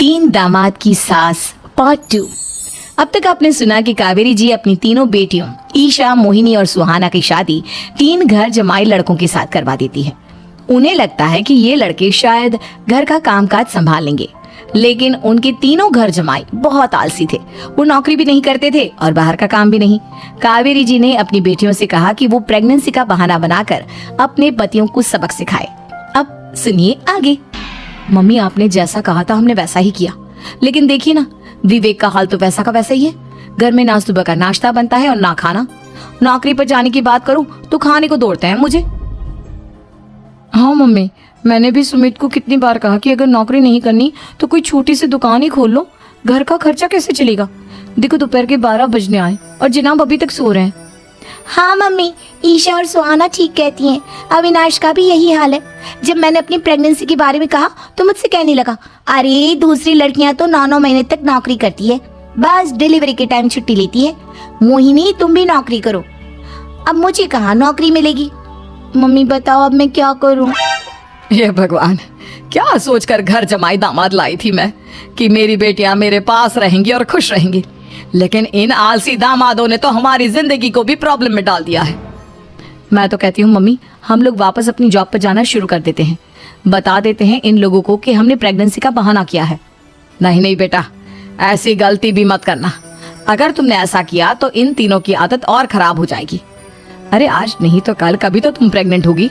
तीन दामाद की सास पार्ट 2। अब तक आपने सुना कि कावेरी जी अपनी तीनों बेटियों ईशा, मोहिनी और सुहाना की शादी तीन घर जमाई लड़कों के साथ करवा देती है। उन्हें लगता है कि ये लड़के शायद घर का कामकाज संभाल लेंगे, लेकिन उनके तीनों घर जमाई बहुत आलसी थे। वो नौकरी भी नहीं करते थे और बाहर का काम भी नहीं। कावेरी जी ने अपनी बेटियों से कहा कि वो प्रेगनेंसी का बहाना बनाकर अपने पतियों को सबक सिखाए। अब सुनिए आगे। मम्मी, आपने जैसा कहा था हमने वैसा ही किया, लेकिन देखिए ना, विवेक का हाल तो वैसा का वैसा ही है। घर में ना सुबह का नाश्ता बनता है और ना खाना। नौकरी पर जाने की बात करूं तो खाने को दौड़ते हैं मुझे। हाँ मम्मी, मैंने भी सुमित को कितनी बार कहा कि अगर नौकरी नहीं करनी तो कोई छोटी सी दुकान ही खोल लो। घर का खर्चा कैसे चलेगा? देखो दोपहर के 12 बजने आए और जनाब अभी तक सो रहे हैं। हाँ मम्मी, ईशा और सुहाना ठीक कहती हैं। अविनाश का भी यही हाल है। जब मैंने अपनी प्रेगनेंसी के बारे में कहा तो मुझसे कहने लगा, अरे दूसरी लड़कियां तो 9-9 महीने तक नौकरी करती है, बस डिलीवरी के टाइम छुट्टी लेती है। मोहिनी, तुम भी नौकरी करो। अब मुझे कहाँ नौकरी मिलेगी? मम्मी बताओ अब मैं क्या करूँ? ये भगवान, क्या सोचकर घर जमाई दामाद लाई थी मैं कि मेरी बेटियां मेरे पास रहेंगी और खुश रहेंगी, लेकिन इन आलसी दामादों ने तो हमारी जिंदगी को भी प्रॉब्लम में डाल दिया है। मैं तो कहती हूँ मम्मी, हम लोग वापस अपनी जॉब पर जाना शुरू कर देते हैं। बता देते हैं इन लोगों को कि हमने प्रेगनेंसी का बहाना किया है। नहीं नहीं बेटा, ऐसी गलती भी मत करना। अगर तुमने ऐसा किया तो इन तीनों की आदत और खराब हो जाएगी। अरे आज नहीं तो कल कभी तो तुम प्रेग्नेंट होगी,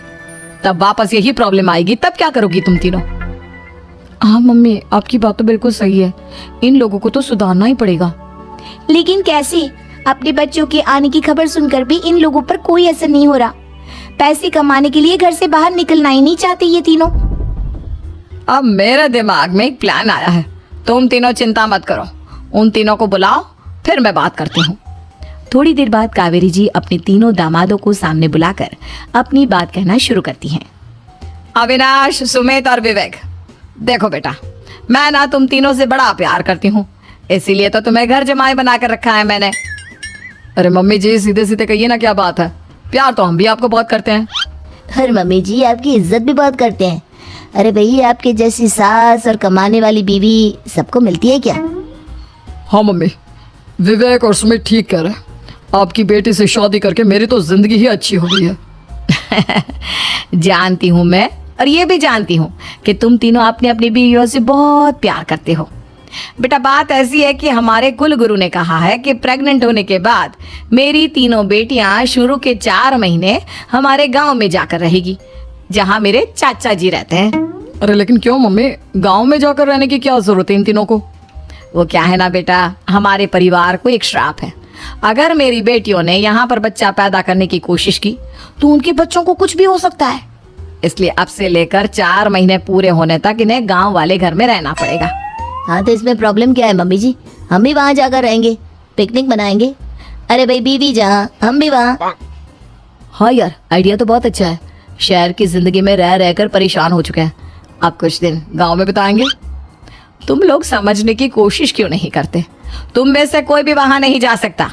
तब वापस यही प्रॉब्लम आएगी। तब क्या करोगी तुम तीनों? हाँ मम्मी, आपकी बात तो बिल्कुल सही है। इन लोगों को तो सुधारना ही पड़ेगा। लेकिन कैसे? अपने बच्चों के आने की खबर सुनकर भी इन लोगों पर कोई असर नहीं हो रहा। पैसे कमाने के लिए घर से बाहर निकलना ही नहीं चाहते ये तीनों। अब मेरे दिमाग में एक प्लान आया है। तुम तीनों चिंता मत करो, उन तीनों को बुलाओ, फिर मैं बात करती हूँ। थोड़ी देर बाद कावेरी जी अपने तीनों दामादों को सामने बुलाकर अपनी बात कहना शुरू करती हैं। अविनाश, सुमित और विवेक, देखो बेटा, मैं ना तुम तीनों से बड़ा प्यार करती हूँ, इसीलिए तो तुम्हें घर जमाई बना कर रखा है मैंने। अरे मम्मी जी, सीधे सीधे कहिए ना, क्या बात है? प्यार तो हम भी आपको बहुत करते हैं। अरे मम्मी जी, आपकी इज्जत भी बहुत करते हैं। अरे भैया, आपके जैसी सास और कमाने वाली बीवी सबको मिलती है क्या? हाँ मम्मी, विवेक और सुमित ठीक कह रहे हैं। आपकी बेटी से शादी करके मेरी तो जिंदगी ही अच्छी हो गई है। जानती हूँ मैं, और ये भी जानती हूँ कि तुम तीनों अपनी अपनी बीवियों से बहुत प्यार करते हो। बेटा, बात ऐसी है कि हमारे कुल गुरु ने कहा है कि प्रेग्नेंट होने के बाद मेरी तीनों बेटियां शुरू के 4 महीने हमारे गांव में जाकर रहेगी, जहां मेरे चाचा जी रहते हैं। अरे लेकिन क्यों मम्मी, गांव में जाकर रहने की क्या जरूरत है इन तीनों को? वो क्या है ना बेटा, हमारे परिवार को एक श्राप है। अगर मेरी बेटियों ने यहाँ पर बच्चा पैदा करने की कोशिश की तो उनके बच्चों को कुछ भी हो सकता है। इसलिए अब से लेकर 4 महीने पूरे होने तक इन्हें गांव वाले घर में रहना पड़ेगा। हाँ तो इसमें प्रॉब्लम क्या है मम्मी जी? हम भी वहाँ जाकर रहेंगे, पिकनिक मनाएंगे। अरे भाई, बीवी जहाँ हम भी वहाँ। हाँ यार, आइडिया तो बहुत अच्छा है। शहर की जिंदगी में रह रहकर परेशान हो चुके हैं, अब कुछ दिन गांव में बिताएंगे। तुम लोग समझने की कोशिश क्यों नहीं करते? तुम में से कोई भी वहां नहीं जा सकता,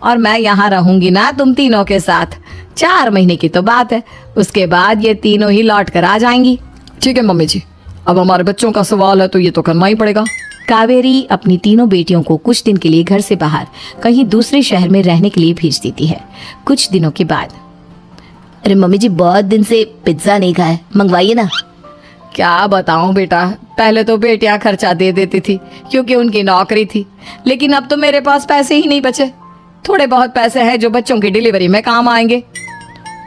और मैं यहाँ रहूंगी ना तुम तीनों के साथ। 4 महीने की तो बात है, उसके बाद ये तीनों ही लौट कर आ जाएंगी। ठीक है मम्मी जी, अब हमारे बच्चों का सवाल है तो ये तो करना ही पड़ेगा। कावेरी अपनी तीनों बेटियों को कुछ दिन के लिए घर से बाहर कहीं दूसरे शहर में रहने के लिए भेज देती है। कुछ दिनों के बाद, अरे मम्मी जी, बहुत दिन से पिज्जा नहीं खाया, मंगवाइए ना। क्या बताऊं बेटा, पहले तो बेटियां खर्चा दे देती थी क्योंकि उनकी नौकरी थी, लेकिन अब तो मेरे पास पैसे ही नहीं बचे। थोड़े बहुत पैसे हैं जो बच्चों की डिलीवरी में काम आएंगे।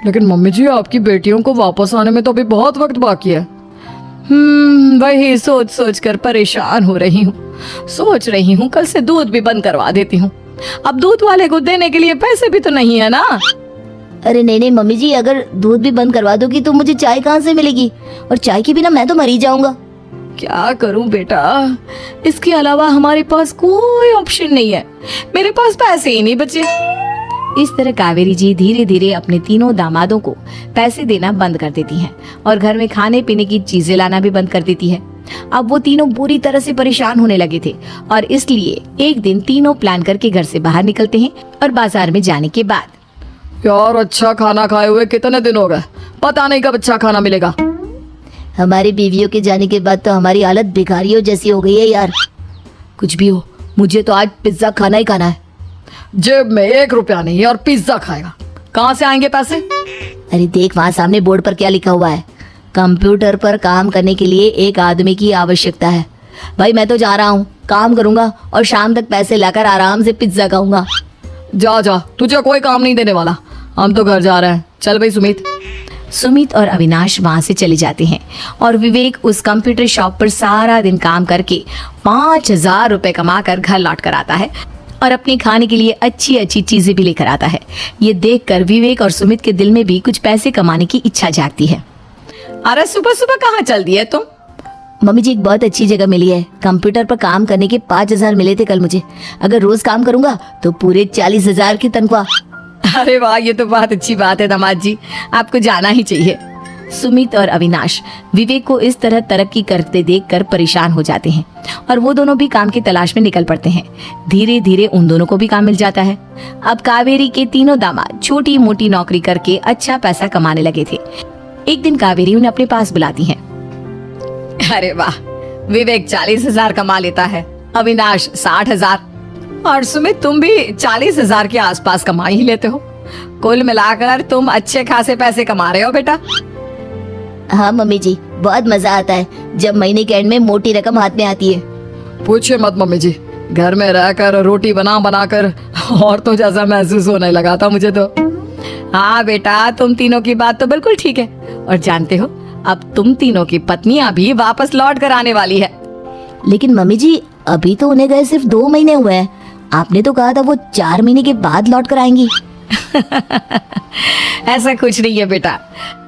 लेकिन मम्मी जी, आपकी बेटियों को वापस आने में तो अभी बहुत वक्त बाकी है। वही सोच सोच कर परेशान हो रही हूँ। सोच रही हूँ कल से दूध भी बंद करवा देती हूँ। अब दूध वाले को देने के लिए पैसे भी तो नहीं है ना। अरे नहीं नहीं मम्मी जी, अगर दूध भी बंद करवा दोगी तो मुझे चाय कहाँ से मिलेगी? और चाय के बिना मैं तो मर ही जाऊंगा। क्या करूं बेटा, इसके अलावा हमारे पास कोई ऑप्शन नहीं है। मेरे पास पैसे ही नहीं बचे। इस तरह कावेरी जी धीरे धीरे अपने तीनों दामादों को पैसे देना बंद कर देती हैं और घर में खाने पीने की चीजें लाना भी बंद कर देती है। अब वो तीनों बुरी तरह से परेशान होने लगे थे, और इसलिए एक दिन तीनों प्लान करके घर से बाहर निकलते हैं। और बाजार में जाने के बाद, यार अच्छा खाना खाए हुए कितने दिन हो गए, पता नहीं कब अच्छा खाना मिलेगा। हमारी बीवियों के जाने के बाद तो हमारी हालत भिखारियों जैसी हो गई है यार। कुछ भी हो, मुझे तो आज पिज्जा खाना ही खाना है। जेब में 1 रुपया नहीं है और पिज्जा खाएगा, कहाँ से आएंगे पैसे? अरे देख वहाँ सामने बोर्ड पर क्या लिखा हुआ है, कंप्यूटर पर काम करने के लिए एक आदमी की आवश्यकता है। भाई मैं तो जा रहा हूँ, काम करूंगा और शाम तक पैसे लाकर आराम से पिज्जा खाऊंगा। जा जा, तुझे कोई काम नहीं देने वाला, हम तो घर जा रहे हैं। चल भाई सुमित। सुमित और अविनाश वहां से चले जाते हैं और विवेक उस कंप्यूटर शॉप पर सारा दिन काम करके 5,000 रुपए कमाकर घर लौट कर आता है और अपने खाने के लिए अच्छी अच्छी चीजें भी लेकर आता है। ये देखकर विवेक और सुमित के दिल में भी कुछ पैसे कमाने की इच्छा जागती है। अरे सुबह सुबह कहाँ चल दी है तुम? मम्मी जी एक बहुत अच्छी जगह मिली है, कंप्यूटर पर काम करने के 5,000 मिले थे कल मुझे। अगर रोज काम करूंगा तो पूरे 40,000 की तनख्वाह। अरे वाह, ये तो बहुत अच्छी बात है दामाद जी, आपको जाना ही चाहिए। सुमित और अविनाश विवेक को इस तरह तरक्की करते देखकर परेशान हो जाते हैं और वो दोनों भी काम की तलाश में निकल पड़ते हैं। धीरे धीरे उन दोनों को भी काम मिल जाता है। अब कावेरी के तीनों दामाद छोटी मोटी नौकरी करके अच्छा पैसा कमाने लगे थे। एक दिन कावेरी उन्हें अपने पास बुलाती है। अरे वाह, विवेक 40,000 कमा लेता है, अविनाश 60,000 और सुमित तुम भी 40,000 के आसपास कमा ही लेते हो। कुल मिलाकर तुम अच्छे खासे पैसे कमा रहे हो बेटा। हाँ मम्मी जी, बहुत मजा आता है जब महीने के एंड में मोटी रकम हाथ में आती है। पूछिए मत मम्मी जी, घर में रहकर रोटी बना बनाकर और तो जैसा महसूस होने लगा था मुझे तो। हाँ बेटा, तुम तीनों की बात तो बिल्कुल ठीक है। और जानते हो, अब तुम तीनों की पत्नियां भी वापस लौट कर आने वाली है। लेकिन मम्मी जी अभी तो उन्हें गए सिर्फ 2 महीने हुए हैं, आपने तो कहा था वो 4 महीने के बाद लौट कर आएंगी। ऐसा कुछ नहीं है बेटा,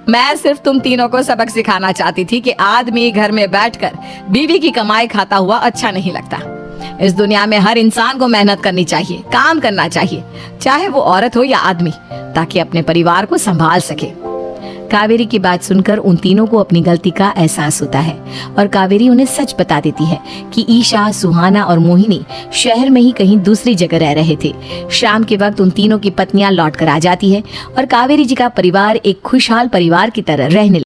मैं सिर्फ तुम तीनों को सबक सिखाना चाहती थी कि आदमी घर में बैठकर बीवी की कमाई खाता हुआ अच्छा नहीं लगता। इस दुनिया में हर इंसान को मेहनत करनी चाहिए, काम करना चाहिए, चाहे वो औरत हो या आदमी, ताकि अपने परिवार को संभाल सके। कावेरी की बात सुनकर उन तीनों को अपनी गलती का एहसास होता है और कावेरी उन्हें सच बता देती है कि ईशा, सुहाना और मोहिनी शहर में ही कहीं दूसरी जगह रह रहे थे। शाम के वक्त उन तीनों की पत्नियां लौट कर आ जाती है और कावेरी जी का परिवार एक खुशहाल परिवार की तरह रहने